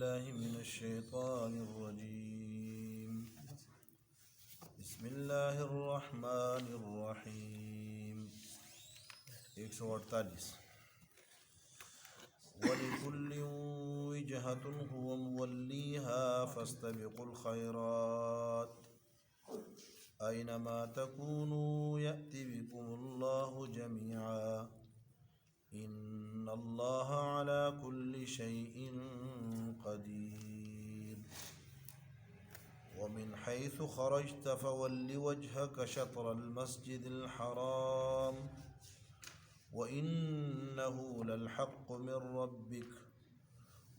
بالله من الشيطان الرجيم. بسم الله الرحمن الرحيم. 148. وَلِكُلٍّ وِجْهَةٌ هُوَ مُوَلِّيهَا فَاسْتَبِقُوا الْخَيْرَاتِ أَيْنَمَا تَكُونُوا يَأْتِ بِكُمُ اللَّهُ جَمِيعًا إِنَّ اللَّهَ عَلَى كُلِّ شَيْءٍ قَدِيرٌ. وَمِنْ حَيْثُ خَرَجْتَ فَوَلِّ وَجْهَكَ شَطْرَ الْمَسْجِدِ الْحَرَامِ وَإِنَّهُ لَلْحَقُّ مِنْ رَبِّكَ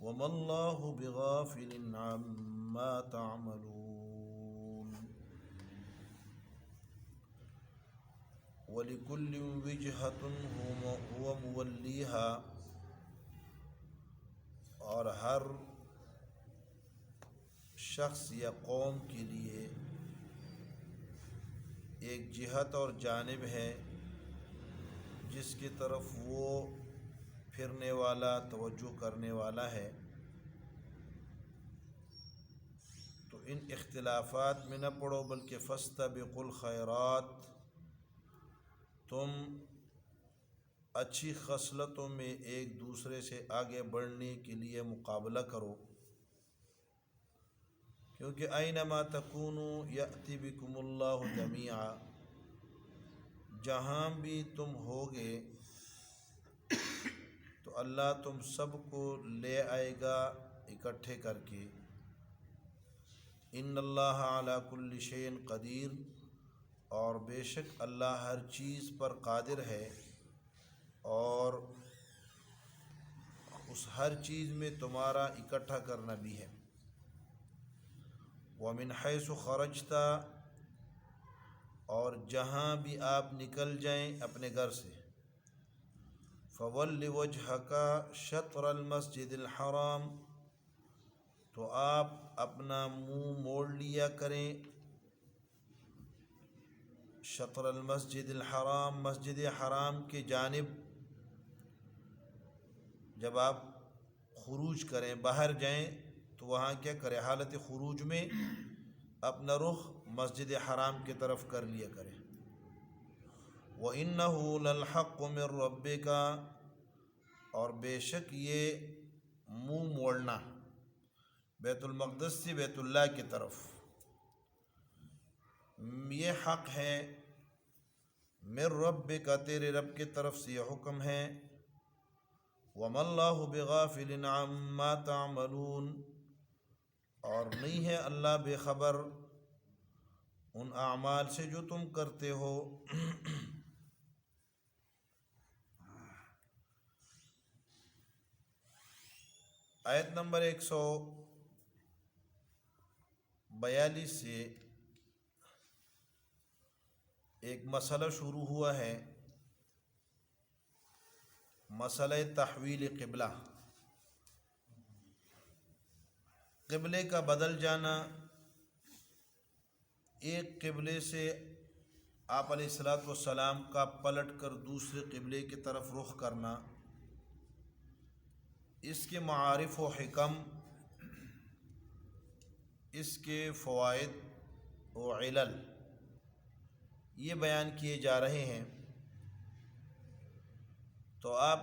وَمَا اللَّهُ بِغَافِلٍ عَمَّا تَعْمَلُونَ. وَلِكُلٍّ وِجْهَةٌ هُوَ مُوَلِّيهَا، اور ہر شخص یا قوم کے لیے ایک جہت اور جانب ہے جس کی طرف وہ پھرنے والا، توجہ کرنے والا ہے. تو ان اختلافات میں نہ پڑو، بلکہ فاستبقوا الخیرات، تم اچھی خصلتوں میں ایک دوسرے سے آگے بڑھنے کے لیے مقابلہ کرو، کیونکہ اینما تکونوا یأتی بکم اللہ جمیعا، جہاں بھی تم ہوگے تو اللہ تم سب کو لے آئے گا اکٹھے کر کے. ان اللہ علی کل شیء قدیر، اور بے شک اللہ ہر چیز پر قادر ہے، اور اس ہر چیز میں تمہارا اکٹھا کرنا بھی ہے. وَمِنْ حَيْثُ خَرَجْتَ، اور جہاں بھی آپ نکل جائیں اپنے گھر سے، فَوَلِّ وَجْهَكَ شَطْرَ الْمَسْجِدِ الْحَرَامِ، تو آپ اپنا منہ موڑ لیا کریں شطر المسجد الحرام، مسجد حرام کی جانب. جب آپ خروج کریں، باہر جائیں، تو وہاں کیا کریں؟ حالت خروج میں اپنا رخ مسجد حرام کی طرف کر لیا کریں. وَإِنَّهُ لَلْحَقُّ مِنْ رَبِّكَ، اور بے شک یہ منہ موڑنا بیت المقدس سے بیت اللہ کی طرف، یہ حق ہے. من ربک، تیرے رب کی طرف سے یہ حکم ہے. وما اللہ بغافل عما تعملون، اور نہیں ہے اللہ بے خبر ان اعمال سے جو تم کرتے ہو. آیت نمبر 142 سے ایک مسئلہ شروع ہوا ہے، مسئلہ تحویل قبلہ، قبلے کا بدل جانا. ایک قبلے سے آپ علیہ السلام کا پلٹ کر دوسرے قبلے کی طرف رخ کرنا، اس کے معارف و حکم، اس کے فوائد و علل یہ بیان کیے جا رہے ہیں. تو آپ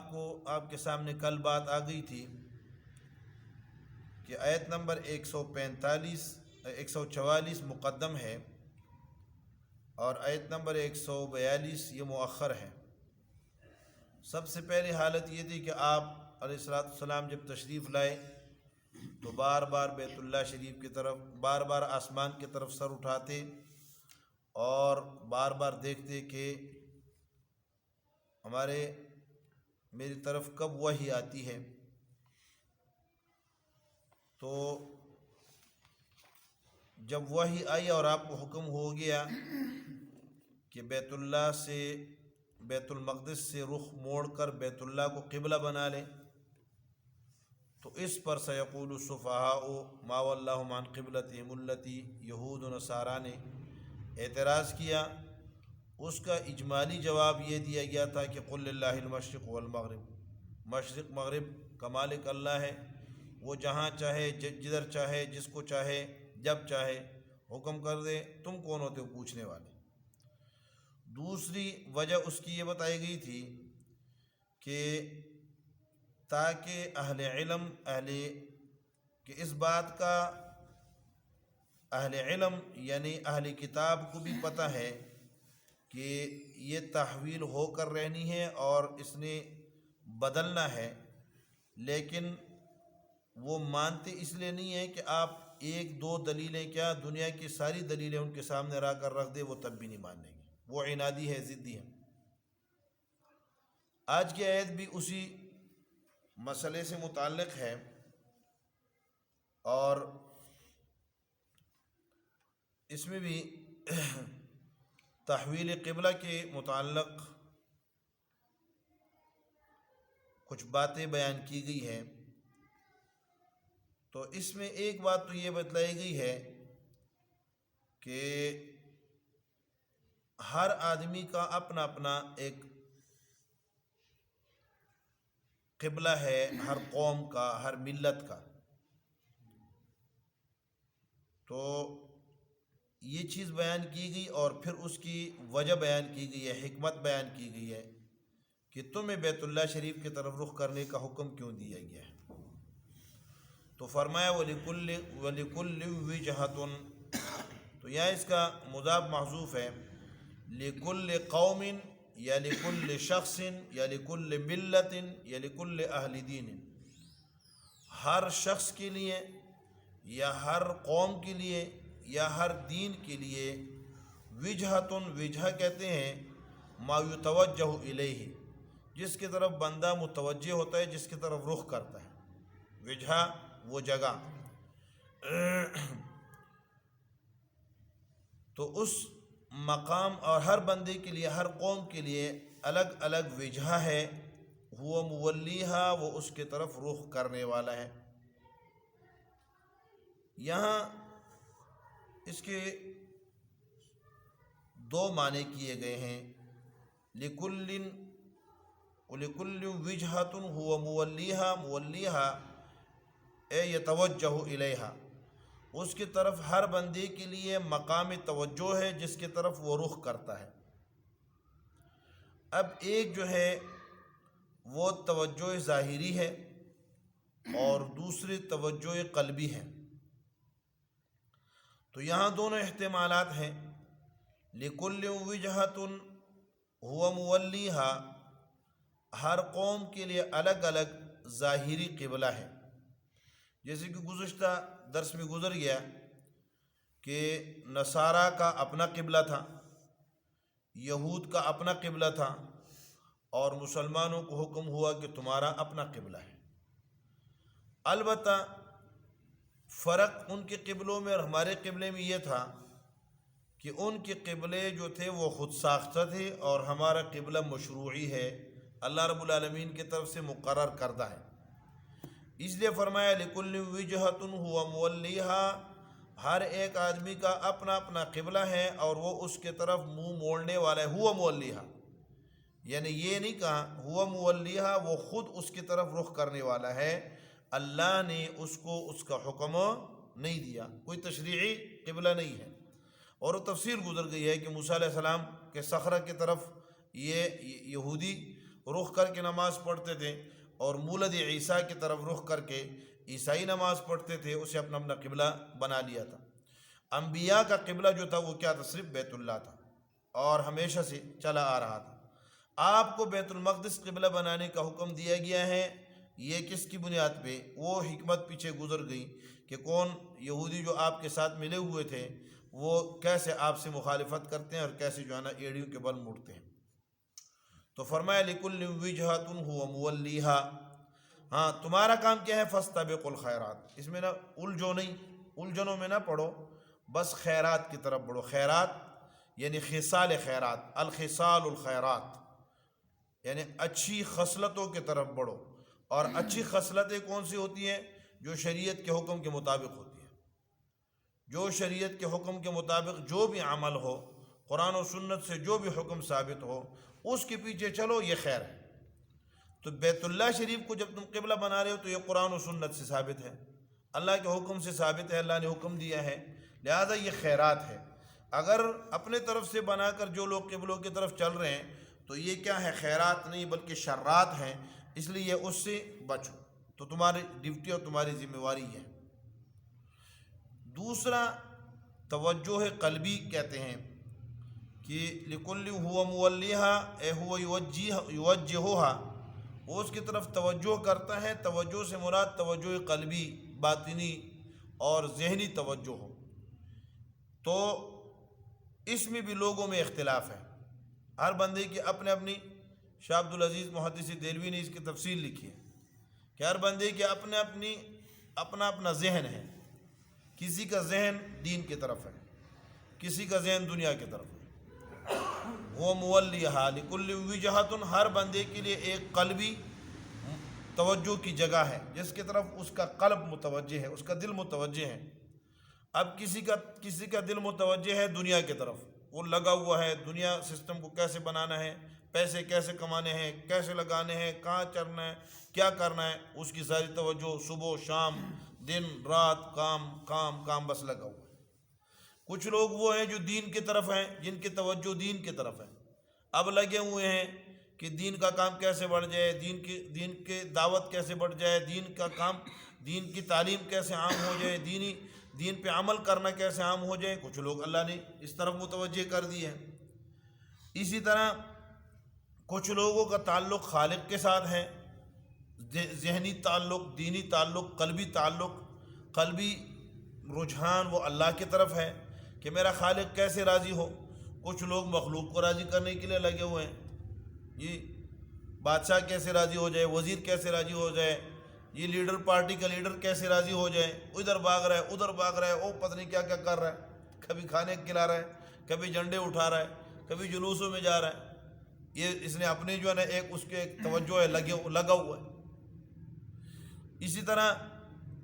کے سامنے کل بات آ گئی تھی کہ آیت نمبر 144 مقدم ہے اور آیت نمبر 142 یہ مؤخر ہے. سب سے پہلی حالت یہ تھی کہ آپ علیہ السلام جب تشریف لائے تو بار بار بیت اللہ شریف کی طرف، بار بار آسمان کی طرف سر اٹھاتے اور بار بار دیکھتے کہ میری طرف کب وحی آتی ہے. تو جب وحی آئی اور آپ کو حکم ہو گیا کہ بیت اللہ سے، بیت المقدس سے رخ موڑ کر بیت اللہ کو قبلہ بنا لیں، تو اس پر سیقول السفہاء ما ولاھم عن قبلتہم التی، یہود و نصارہ نے اعتراض کیا. اس کا اجمالی جواب یہ دیا گیا تھا کہ قل للہ المشرق والمغرب، مشرق مغرب کا مالک اللہ ہے. وہ جہاں چاہے جدھر چاہے جس کو چاہے جب چاہے حکم کر دے، تم کون ہوتے ہو پوچھنے والے۔ دوسری وجہ اس کی یہ بتائی گئی تھی کہ تاکہ اہل علم کہ اس بات کا اہل علم یعنی اہل کتاب کو بھی پتہ ہے کہ یہ تحویل ہو کر رہنی ہے اور اس نے بدلنا ہے، لیکن وہ مانتے اس لیے نہیں ہے کہ آپ ایک دو دلیلیں کیا دنیا کی ساری دلیلیں ان کے سامنے لا کر رکھ دے، وہ تب بھی نہیں مانیں گے، وہ عنادی ہے، ضدی ہے۔ آج کی آیت بھی اسی مسئلے سے متعلق ہے اور اس میں بھی تحویل قبلہ کے متعلق کچھ باتیں بیان کی گئی ہیں۔ تو اس میں ایک بات تو یہ بتلائی گئی ہے کہ ہر آدمی کا اپنا اپنا ایک قبلہ ہے، ہر قوم کا، ہر ملت کا۔ تو یہ چیز بیان کی گئی اور پھر اس کی وجہ بیان کی گئی ہے، حکمت بیان کی گئی ہے کہ تمہیں بیت اللہ شریف کی طرف رخ کرنے کا حکم کیوں دیا گیا ہے۔ تو فرمایا وَلِكُلِّ وِجْهَةٌ، تو یہاں اس کا مضاف محذوف ہے، لِكُلِّ قَوْمٍ یا لِكُلِّ شَخْصٍ یا لِكُلِّ مِلَّةٍ یا لِكُلِّ أَهْلِ دِينٍ، ہر شخص کے لیے یا ہر قوم کے لیے یا ہر دین کے لیے، وجہتن، وجہ کہتے ہیں ما یتوجہ الیہ، جس کی طرف بندہ متوجہ ہوتا ہے، جس کی طرف رخ کرتا ہے، وجہ وہ جگہ۔ تو اس مقام اور ہر بندے کے لیے، ہر قوم کے لیے الگ الگ وجہ ہے، ہوا مولیہا، وہ اس کی طرف رخ کرنے والا ہے۔ یہاں اس کے دو معنی کیے گئے ہیں، لِكُلٍّ وِجْهَةٌ هُوَ مُوَلِّيهَا، مُوَلِّيهَا اے يَتَوَجَّهُ إِلَيْهَا، اس کی طرف ہر بندے کے لیے مقام توجہ ہے جس کی طرف وہ رخ کرتا ہے۔ اب ایک جو ہے وہ توجہ ظاہری ہے اور دوسری توجہ قلبی ہے۔ تو یہاں دونوں احتمالات ہیں، لِكُلٍّ وِجْهَةٌ هُوَ مُوَلِّيهَا، ہر قوم کے لیے الگ الگ ظاہری قبلہ ہے۔ جیسے کہ گزشتہ درس میں گزر گیا کہ نصارہ کا اپنا قبلہ تھا، یہود کا اپنا قبلہ تھا، اور مسلمانوں کو حکم ہوا کہ تمہارا اپنا قبلہ ہے۔ البتہ فرق ان کے قبلوں میں اور ہمارے قبلے میں یہ تھا کہ ان کے قبلے جو تھے وہ خود ساختہ تھے اور ہمارا قبلہ مشروعی ہے، اللہ رب العالمین کی طرف سے مقرر کردہ ہے۔ اس لیے فرمایا لِكُلٍّ وِجْهَةٌ هُوَ مُوَلِّيهَا، ہر ایک آدمی کا اپنا اپنا قبلہ ہے اور وہ اس کے طرف منہ موڑنے والا ہے۔ ہوا مولّیہا، یعنی یہ نہیں کہا ہوا مولّیہا، وہ خود اس کی طرف رخ کرنے والا ہے، اللہ نے اس کو اس کا حکم نہیں دیا، کوئی تشریعی قبلہ نہیں ہے۔ اور وہ تفسیر گزر گئی ہے کہ موسیٰ علیہ السلام کے صخرہ کی طرف یہ یہودی رخ کر کے نماز پڑھتے تھے اور مولد عیسیٰ کی طرف رخ کر کے عیسائی نماز پڑھتے تھے، اسے اپنا اپنا قبلہ بنا لیا تھا۔ انبیاء کا قبلہ جو تھا وہ کیا تھا؟ صرف بیت اللہ تھا اور ہمیشہ سے چلا آ رہا تھا۔ آپ کو بیت المقدس قبلہ بنانے کا حکم دیا گیا ہے، یہ کس کی بنیاد پہ؟ وہ حکمت پیچھے گزر گئی کہ کون یہودی جو آپ کے ساتھ ملے ہوئے تھے وہ کیسے آپ سے مخالفت کرتے ہیں اور کیسے جو ہے نا ایڑیوں کے بل مڑتے ہیں۔ تو فرمایا لِكُلٍّ وِجْهَةٌ هُوَ مُوَلِّيهَا، ہاں تمہارا کام کیا ہے؟ فَاسْتَبِقُوا الْخَيْرَاتِ، اس میں نہ الجھو نہیں، الجھنوں میں نہ پڑھو، بس خیرات کی طرف بڑھو۔ خیرات یعنی خصال خیرات، الخصال الخیرات، یعنی اچھی خصلتوں کی طرف بڑھو۔ اور اچھی خصلتیں کون سی ہوتی ہیں؟ جو شریعت کے حکم کے مطابق ہوتی ہیں، جو شریعت کے حکم کے مطابق جو بھی عمل ہو، قرآن و سنت سے جو بھی حکم ثابت ہو، اس کے پیچھے چلو، یہ خیر ہے۔ تو بیت اللہ شریف کو جب تم قبلہ بنا رہے ہو تو یہ قرآن و سنت سے ثابت ہے، اللہ کے حکم سے ثابت ہے، اللہ نے حکم دیا ہے، لہذا یہ خیرات ہے۔ اگر اپنے طرف سے بنا کر جو لوگ قبلوں کی طرف چل رہے ہیں تو یہ کیا ہے، خیرات نہیں بلکہ شرات ہیں، اس لیے اس سے بچو، تو تمہاری ڈیوٹی اور تمہاری ذمہ واری ہے۔ دوسرا توجہ قلبی کہتے ہیں کہ لکل ہوا مولیہا اے ہوا یوجہہا، وہ اس کی طرف توجہ کرتا ہے۔ توجہ سے مراد توجہ قلبی، باطنی اور ذہنی توجہ ہو۔ تو اس میں بھی لوگوں میں اختلاف ہے، ہر بندے کی اپنے اپنی، شاہ عبدالعزیز محدث دہلوی نے اس کی تفصیل لکھی ہے کہ ہر بندے کے اپنا اپنا ذہن ہے، کسی کا ذہن دین کی طرف ہے، کسی کا ذہن دنیا کی طرف ہے۔ وہ مولیہا لکل وجہۃ، ہر بندے کے لیے ایک قلبی توجہ کی جگہ ہے جس کی طرف اس کا قلب متوجہ ہے، اس کا دل متوجہ ہے۔ اب کسی کا دل متوجہ ہے دنیا کی طرف، وہ لگا ہوا ہے دنیا سسٹم کو کیسے بنانا ہے، پیسے کیسے کمانے ہیں، کیسے لگانے ہیں، کہاں چلنا ہے، کیا کرنا ہے، اس کی ساری توجہ صبح و شام دن رات کام کام کام بس لگا ہوا ہے۔ کچھ لوگ وہ ہیں جو دین کی طرف ہیں، جن کی توجہ دین کی طرف ہے، اب لگے ہوئے ہیں کہ دین کا کام کیسے بڑھ جائے، دین کی دعوت کیسے بڑھ جائے، دین کا کام، دین کی تعلیم کیسے عام ہو جائے، دین پہ عمل کرنا کیسے عام ہو جائے۔ کچھ لوگ اللہ نے اس طرف متوجہ کر دی ہے۔ اسی طرح کچھ لوگوں کا تعلق خالق کے ساتھ ہے، ذہنی تعلق، دینی تعلق، قلبی تعلق، قلبی رجحان وہ اللہ کی طرف ہے کہ میرا خالق کیسے راضی ہو۔ کچھ لوگ مخلوق کو راضی کرنے کے لیے لگے ہوئے ہیں، یہ بادشاہ کیسے راضی ہو جائے، وزیر کیسے راضی ہو جائے، یہ لیڈر، پارٹی کا لیڈر کیسے راضی ہو جائے، ادھر بھاگ رہا ہے ادھر بھاگ رہا ہے، او پتہ نہیں کیا کیا کر رہا ہے، کبھی کھانے کھلا رہا ہے، کبھی جھنڈے اٹھا رہا ہے، کبھی جلوسوں میں جا رہا ہے۔ یہ اس نے اپنی جو ہے نا اس کے ایک توجہ ہے لگا ہوا ہے۔ اسی طرح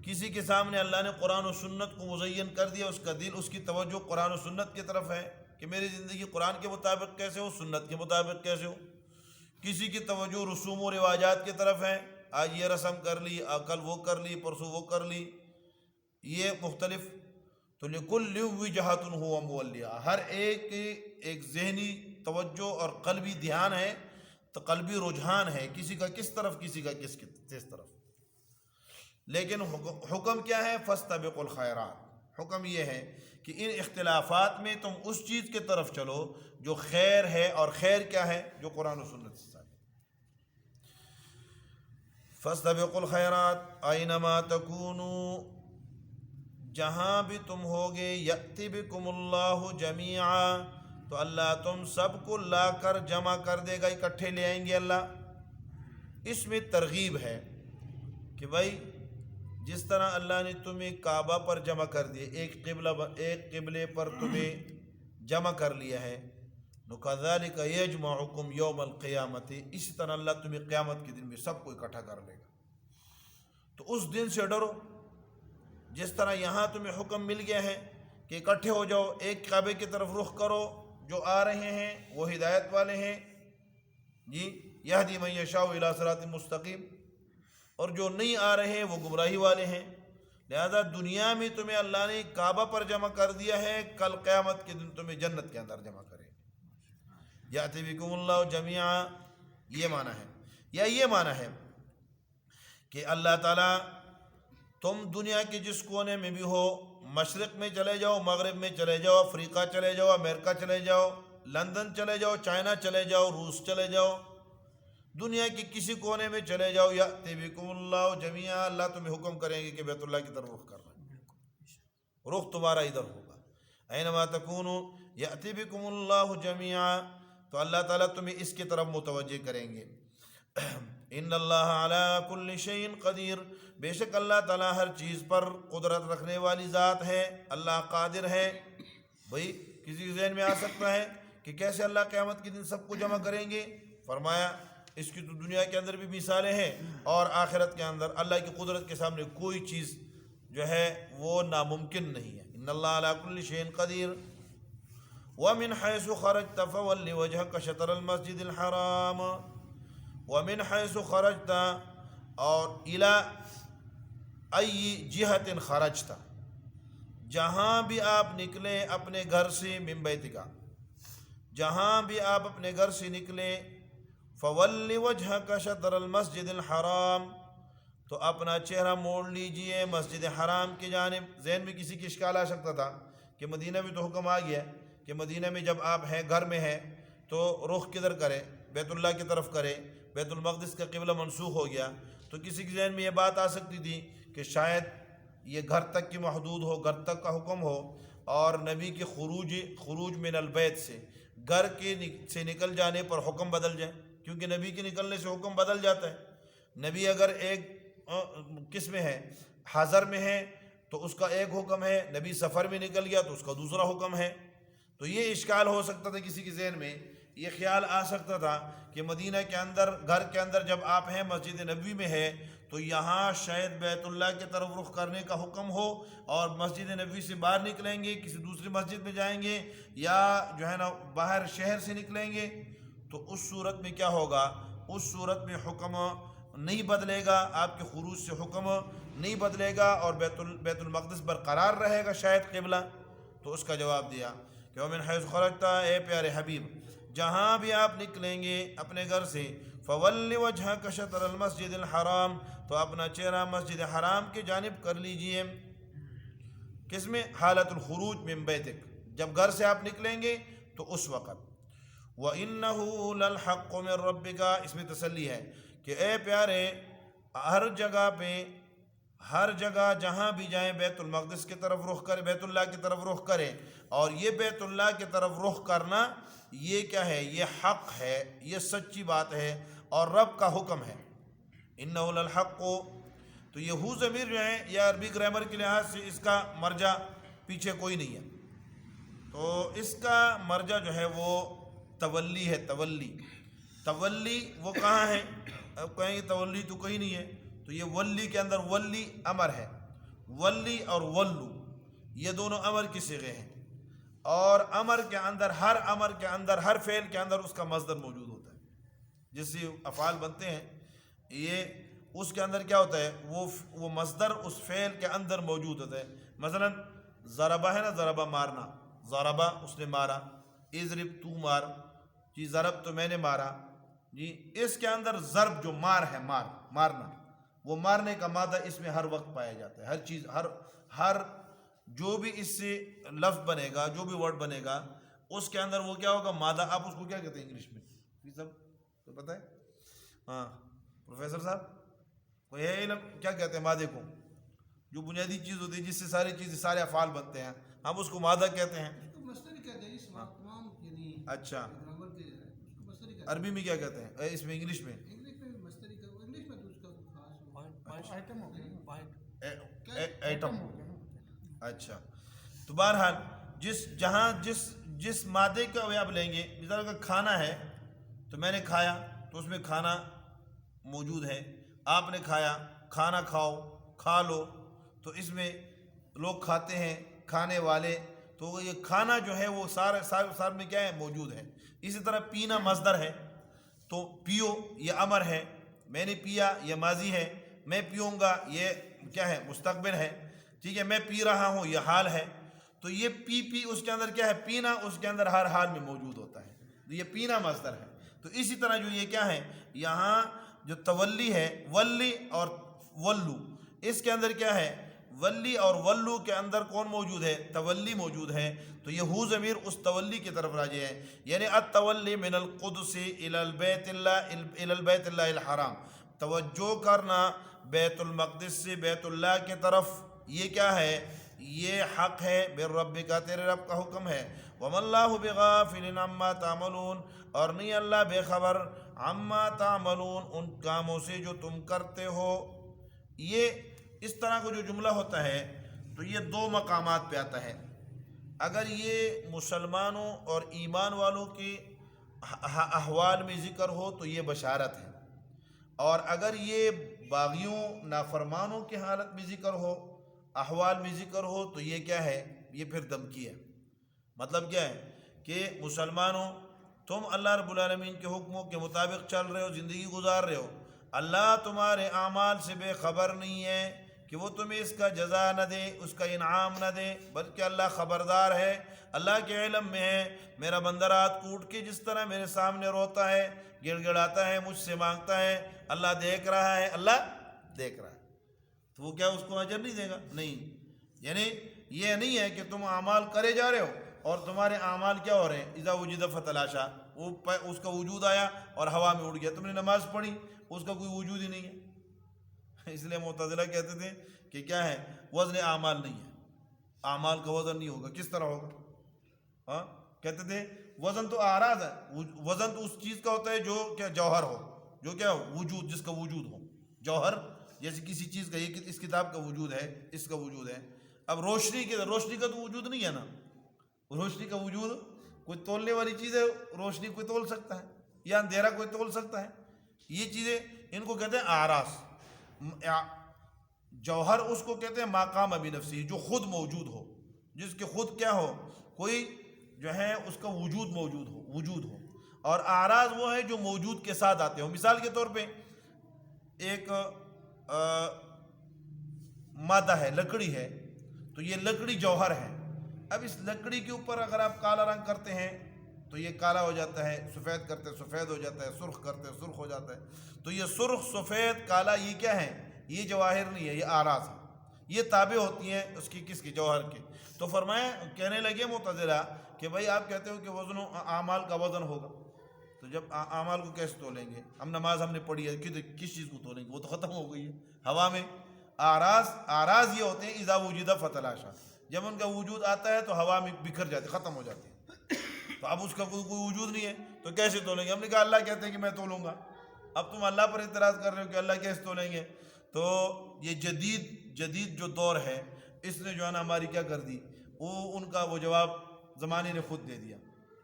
کسی کے سامنے اللہ نے قرآن و سنت کو مزین کر دیا، اس کا دل، اس کی توجہ قرآن و سنت کی طرف ہے کہ میری زندگی قرآن کے مطابق کیسے ہو، سنت کے مطابق کیسے ہو۔ کسی کی توجہ رسوم و رواجات کی طرف ہے، آج یہ رسم کر لی، کل وہ کر لی، پرسوں وہ کر لی، یہ مختلف۔ تو لکل وجہۃ ہوا مولیہا، ہر ایک کی ایک ذہنی توجہ اور قلبی دھیان ہے، تو قلبی رجحان ہے، کسی کا کس طرف، کسی کا کس طرف۔ لیکن حکم کیا ہے؟ فاستبقوا الخیرات، حکم یہ ہے کہ ان اختلافات میں تم اس چیز کی طرف چلو جو خیر ہے، اور خیر کیا ہے؟ جو قرآن و سنت سے ثابت۔ فاستبقوا الخیرات اینما تکونوا، جہاں بھی تم ہوگے، یأتی بکم اللہ جمیعا، تو اللہ تم سب کو لا کر جمع کر دے گا، اکٹھے لے آئیں گے اللہ۔ اس میں ترغیب ہے کہ بھائی جس طرح اللہ نے تمہیں کعبہ پر جمع کر دیا، ایک قبلے پر تمہیں جمع کر لیا ہے، وَكَذَلِكَ يَجْمَعُكُمْ يَوْمَ الْقِيَامَةِ، اسی طرح اللہ تمہیں قیامت کے دن میں سب کو اکٹھا کر لے گا۔ تو اس دن سے ڈرو، جس طرح یہاں تمہیں حکم مل گیا ہے کہ اکٹھے ہو جاؤ، ایک کعبے کی طرف رخ کرو، جو آ رہے ہیں وہ ہدایت والے ہیں، جی یہدی من یشاء الی صراط مستقیم، اور جو نہیں آ رہے وہ گمراہی والے ہیں۔ لہذا دنیا میں تمہیں اللہ نے کعبہ پر جمع کر دیا ہے، کل قیامت کے دن تمہیں جنت کے اندر جمع کرے گا۔ یأتی بکم اللہ جمیعا، یہ معنی ہے، یا یہ معنی ہے کہ اللہ تعالیٰ تم دنیا کے جس کونے میں بھی ہو، مشرق میں چلے جاؤ، مغرب میں چلے جاؤ، افریقہ چلے جاؤ، امریکہ چلے جاؤ، لندن چلے جاؤ، چائنا چلے جاؤ، روس چلے جاؤ، دنیا کی کسی کونے میں چلے جاؤ، یأتی بکم اللہ جمیعا، اللہ تمہیں حکم کریں گے کہ بیت اللہ کی طرف رخ کرنا، رخ تمہارا ادھر ہوگا۔ اینما تکونوا یأتی بکم اللہ جمیعا، تو اللہ تعالیٰ تمہیں اس کی طرف متوجہ کریں گے۔ ان اللہ علی کل شیء قدیر، بے شک اللہ تعالیٰ ہر چیز پر قدرت رکھنے والی ذات ہے، اللہ قادر ہے۔ بھئی کسی کے ذہن میں آ سکتا ہے کہ کیسے اللہ قیامت کے دن سب کو جمع کریں گے؟ فرمایا اس کی تو دنیا کے اندر بھی مثالیں ہیں، اور آخرت کے اندر اللہ کی قدرت کے سامنے کوئی چیز جو ہے وہ ناممکن نہیں ہے۔ ان اللہ علی کل شیء قدیر۔ وَمِنْ حَيْثُ خَرَجْتَ فَوَلِّ وَجْهَكَ شَطْرَ الْمَسْجِدِ الْحَرَامِ، ومن حیث خرجت اور الی ای جہت خرجت جہاں بھی آپ نکلے اپنے گھر سے، من بیتک جہاں بھی آپ اپنے گھر سے نکلے، فول وجہک شطر المسجد الحرام تو اپنا چہرہ موڑ لیجئے مسجد حرام کی جانب۔ ذہن میں کسی کی اشکال آ سکتا تھا کہ مدینہ میں تو حکم آ گیا کہ مدینہ میں جب آپ ہیں گھر میں ہیں تو رخ کدھر کرے؟ بیت اللہ کی طرف کرے، بیت المقدس کا قبلہ منسوخ ہو گیا۔ تو کسی کے ذہن میں یہ بات آ سکتی تھی کہ شاید یہ گھر تک کی محدود ہو، گھر تک کا حکم ہو، اور نبی کے خروج من البیت سے، گھر کے سے نکل جانے پر حکم بدل جائے، کیونکہ نبی کے نکلنے سے حکم بدل جاتا ہے۔ نبی اگر ایک کس میں ہے، حاضر میں ہے تو اس کا ایک حکم ہے، نبی سفر میں نکل گیا تو اس کا دوسرا حکم ہے۔ تو یہ اشکال ہو سکتا تھا کسی کے ذہن میں، یہ خیال آ سکتا تھا کہ مدینہ کے اندر، گھر کے اندر جب آپ ہیں مسجد نبوی میں ہے تو یہاں شاید بیت اللہ کی طرف رخ کرنے کا حکم ہو، اور مسجد نبوی سے باہر نکلیں گے کسی دوسری مسجد میں جائیں گے یا جو ہے نا باہر شہر سے نکلیں گے، تو اس صورت میں کیا ہوگا؟ اس صورت میں حکم نہیں بدلے گا، آپ کے خروج سے حکم نہیں بدلے گا، اور بیت المقدس برقرار رہے گا شاید قبلہ۔ تو اس کا جواب دیا کہ ومن حیث خرجت، اے پیارے حبیب جہاں بھی آپ نکلیں گے اپنے گھر سے، فول وجہک شطر المسجد الحرام تو اپنا چہرہ مسجد حرام کی جانب کر لیجئے۔ کس میں؟ حالت الخروج من بیتک، جب گھر سے آپ نکلیں گے تو اس وقت۔ وَإِنَّهُ لَلْحَقُّ مِن رَبِّكَ، اس میں تسلی ہے کہ اے پیارے ہر جگہ پہ، ہر جگہ جہاں بھی جائیں بیت المقدس کی طرف رخ کریں، بیت اللہ کی طرف رخ کریں، اور یہ بیت اللہ کی طرف رخ کرنا یہ کیا ہے؟ یہ حق ہے، یہ سچی بات ہے اور رب کا حکم ہے۔ انہ للحق، تو یہ ہو ضمیر جو ہے یا عربی گرامر کے لحاظ سے اس کا مرجع پیچھے کوئی نہیں ہے، تو اس کا مرجع جو ہے وہ تولی ہے۔ تولی وہ کہاں ہے؟ اب کہیں گے تولی تو کہیں نہیں ہے، تو یہ ولی کے اندر ولی امر ہے، ولی اور ولو یہ دونوں امر کی صیغے ہیں، اور امر کے اندر، ہر امر کے اندر، ہر فعل کے اندر اس کا مصدر موجود ہوتا ہے۔ جس سے افعال بنتے ہیں یہ اس کے اندر کیا ہوتا ہے؟ وہ مصدر اس فعل کے اندر موجود ہوتا ہے۔ مثلا ضربہ ہے نا، ضربہ مارنا، ضربہ اس نے مارا، اضرب تو مار، جی ضرب تو میں نے مارا، جی اس کے اندر ضرب جو مار ہے، مارنا، وہ مارنے کا مادہ اس میں ہر وقت پایا جاتا ہے۔ ہر چیز، ہر جو بھی اس سے لفظ بنے گا، جو بھی ورڈ بنے گا اس کے اندر وہ کیا ہوگا؟ مادہ۔ آپ اس کو کیا کہتے ہیں انگلش میں؟ یہ سب تو پتہ ہے؟ ہاں پروفیسر صاحب کوئی ہے علم کیا کہتے ہیں مادے کو؟ جو بنیادی چیز ہوتی ہے جس سے ساری چیزیں، سارے افعال بنتے ہیں، ہم اس کو مادہ کہتے ہیں۔ اچھا، عربی میں کیا کہتے ہیں؟ اس میں انگلش میں ایٹم۔ اچھا، تو بہرحال جس مادے کا آپ لیں گے، مثال کا کھانا ہے تو میں نے کھایا تو اس میں کھانا موجود ہے، آپ نے کھایا، کھانا کھاؤ، کھا لو، تو اس میں لوگ کھاتے ہیں، کھانے والے، تو یہ کھانا جو ہے وہ سارے میں کیا ہے؟ موجود ہے۔ اسی طرح پینا مصدر ہے، تو پیو یہ امر ہے، میں نے پیا یہ ماضی ہے، میں پیوں گا یہ کیا ہے؟ مستقبل ہے، ٹھیک ہے، میں پی رہا ہوں یہ حال ہے۔ تو یہ پی اس کے اندر کیا ہے؟ پینا اس کے اندر ہر حال میں موجود ہوتا ہے، تو یہ پینا مصدر ہے۔ تو اسی طرح جو یہ کیا ہے یہاں جو تولی ہے، ولی اور ولو، اس کے اندر کیا ہے؟ ولی اور ولو کے اندر کون موجود ہے؟ تولی موجود ہے، تو یہ ہو ضمیر اس تولی کی طرف راجع ہے، یعنی التولی من القدس الی البیت اللہ الحرام، توجہ کرنا بیت المقدس سے بیت اللہ کی طرف، یہ کیا ہے؟ یہ حق ہے، بر رب کا، تیرے رب کا حکم ہے۔ وما اللہ بغافل عما تعملون، اور نہیں اللہ بے خبر، عما تعملون ان کاموں سے جو تم کرتے ہو۔ یہ اس طرح کا جو جملہ ہوتا ہے تو یہ دو مقامات پہ آتا ہے۔ اگر یہ مسلمانوں اور ایمان والوں کے احوال میں ذکر ہو تو یہ بشارت ہے، اور اگر یہ باغیوں نافرمانوں کی حالت میں ذکر ہو، احوال میں ذکر ہو تو یہ کیا ہے؟ یہ پھر دھمکی ہے۔ مطلب کیا ہے کہ مسلمانوں تم اللہ رب العالمین کے حکموں کے مطابق چل رہے ہو، زندگی گزار رہے ہو، اللہ تمہارے اعمال سے بے خبر نہیں ہے کہ وہ تمہیں اس کا جزا نہ دے، اس کا انعام نہ دے، بلکہ اللہ خبردار ہے، اللہ کے علم میں ہے۔ میرا بندہ رات کو اٹھ کے جس طرح میرے سامنے روتا ہے، گڑ گڑاتا ہے، مجھ سے مانگتا ہے، اللہ دیکھ رہا ہے، اللہ دیکھ رہا ہے، تو وہ کیا اس کو اجر نہیں دے گا؟ نہیں۔ یعنی یہ نہیں ہے کہ تم اعمال کرے جا رہے ہو اور تمہارے اعمال کیا ہو رہے ہیں، اذا وجد فتلاشا، وہ اس کا وجود آیا اور ہوا میں اڑ گیا، تم نے نماز پڑھی، اس کا کوئی وجود ہی نہیں ہے۔ اس لیے معتزلہ کہتے تھے کہ کیا ہے، وزن اعمال نہیں ہے، اعمال کا وزن نہیں ہوگا، کس طرح ہوگا؟ ہاں، کہتے تھے وزن تو اعراض ہے، وزن تو اس چیز کا ہوتا ہے جو کیا جوہر ہو، جو کیا وجود، جس کا وجود ہو، جوہر جیسے کسی چیز کا، یہ اس کتاب کا وجود ہے، اس کا وجود ہے۔ اب روشنی کا تو وجود نہیں ہے نا، روشنی کا وجود کوئی تولنے والی چیز ہے، روشنی کوئی تول سکتا ہے یا اندھیرا کوئی تول سکتا ہے، یہ چیزیں ان کو کہتے ہیں اعراض۔ جوہر اس کو کہتے ہیں مقام بنفسی، جو خود موجود ہو، جس کے خود کیا ہو، کوئی جو ہے اس کا وجود ہو، اور اعراض وہ ہے جو موجود کے ساتھ آتے ہو۔ مثال کے طور پہ ایک مادہ ہے، لکڑی ہے، تو یہ لکڑی جوہر ہے۔ اب اس لکڑی کے اوپر اگر آپ کالا رنگ کرتے ہیں تو یہ کالا ہو جاتا ہے، سفید کرتے سفید ہو جاتا ہے، سرخ کرتے سرخ ہو جاتا ہے۔ تو یہ سرخ، سفید، کالا، یہ کیا ہے؟ یہ جواہر نہیں ہے، یہ اعراض ہے، یہ تابع ہوتی ہیں اس کی، کس کی؟ جوہر کے۔ تو فرمایا، کہنے لگے معتزلہ کہ بھائی آپ کہتے ہو کہ وزن اعمال کا وزن ہوگا، تو جب اعمال کو کیسے تولیں گے؟ نماز ہم نے پڑھی ہے، کس چیز کو تولیں گے؟ وہ تو ختم ہو گئی ہے ہوا میں۔ اعراض یہ ہوتے ہیں اذا وجد فتلاشا، جب ان کا وجود آتا ہے تو ہوا میں بکھر جاتے، ختم ہو جاتے ہیں۔ تو اب اس کا کوئی وجود نہیں ہے تو کیسے تولیں گے؟ ہم نے کہا اللہ کہتے ہیں کہ میں تولوں گا، اب تم اللہ پر اعتراض کر رہے ہو کہ اللہ کیسے تولیں گے؟ تو یہ جدید جو دور ہے، اس نے جو ہے نا ہماری کیا کر دی، وہ ان کا وہ جواب زمانے نے خود دے دیا۔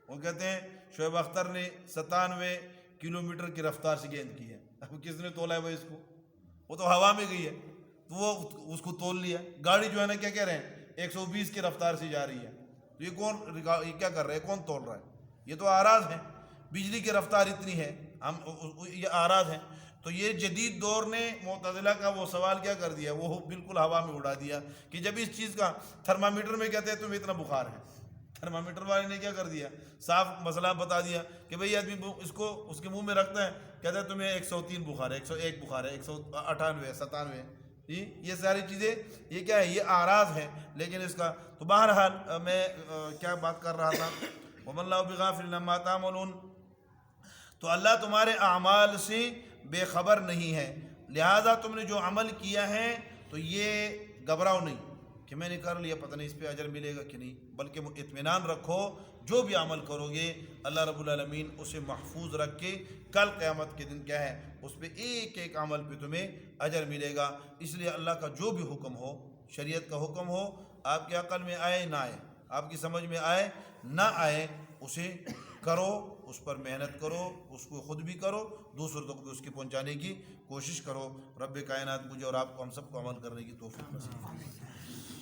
وہ کہتے ہیں شعیب اختر نے 97 کلومیٹر کی رفتار سے گیند کی ہے، اب کس نے تولا ہے بھائی اس کو؟ وہ تو ہوا میں گئی ہے، تو وہ اس کو تول لیا۔ گاڑی جو ہے نا کیا کہہ رہے ہیں، 120 کی رفتار سے جا رہی ہے، تو یہ کیا کر رہا ہے، کون تول رہا ہے؟ یہ تو اعراض ہیں۔ بجلی کی رفتار اتنی ہے، یہ اعراض ہیں۔ تو یہ جدید دور نے معتزلہ کا وہ سوال کیا کر دیا، وہ بالکل ہوا میں اڑا دیا کہ جب اس چیز کا تھرمامیٹر میں کہتے ہیں تمہیں اتنا بخار ہے، تھرمامیٹر والے نے کیا کر دیا، صاف مسئلہ بتا دیا کہ بھئی آدمی اس کو اس کے منہ میں رکھتا ہے، کہتا ہے تمہیں 103 بخار ہے، 101 بخار ہے، 198 ہے، 97 ہے۔ یہ ساری چیزیں یہ کیا ہے، یہ اعراض ہیں۔ لیکن اس کا تو بہرحال میں کیا بات کر رہا تھا، وَمَا اللَّهُ بِغَافِلٍ عَمَّا تَعْمَلُونَ، تو اللہ تمہارے اعمال سے بے خبر نہیں ہے، لہٰذا تم نے جو عمل کیا ہے تو یہ گھبراؤ نہیں کہ میں نے کر لیا پتہ نہیں اس پہ اجر ملے گا کہ نہیں، بلکہ اطمینان رکھو جو بھی عمل کرو گے اللہ رب العالمین اسے محفوظ رکھ کے کل قیامت کے دن کیا ہے اس پہ ایک ایک عمل پہ تمہیں اجر ملے گا۔ اس لیے اللہ کا جو بھی حکم ہو، شریعت کا حکم ہو، آپ کی عقل میں آئے نہ آئے، آپ کی سمجھ میں آئے نہ آئے، اسے کرو، اس پر محنت کرو، اس کو خود بھی کرو، دوسروں تک بھی اس کی پہنچانے کی کوشش کرو۔ رب کائنات مجھے اور آپ کو، ہم سب کو عمل کرنے کی توفیق نصیب فرمائے۔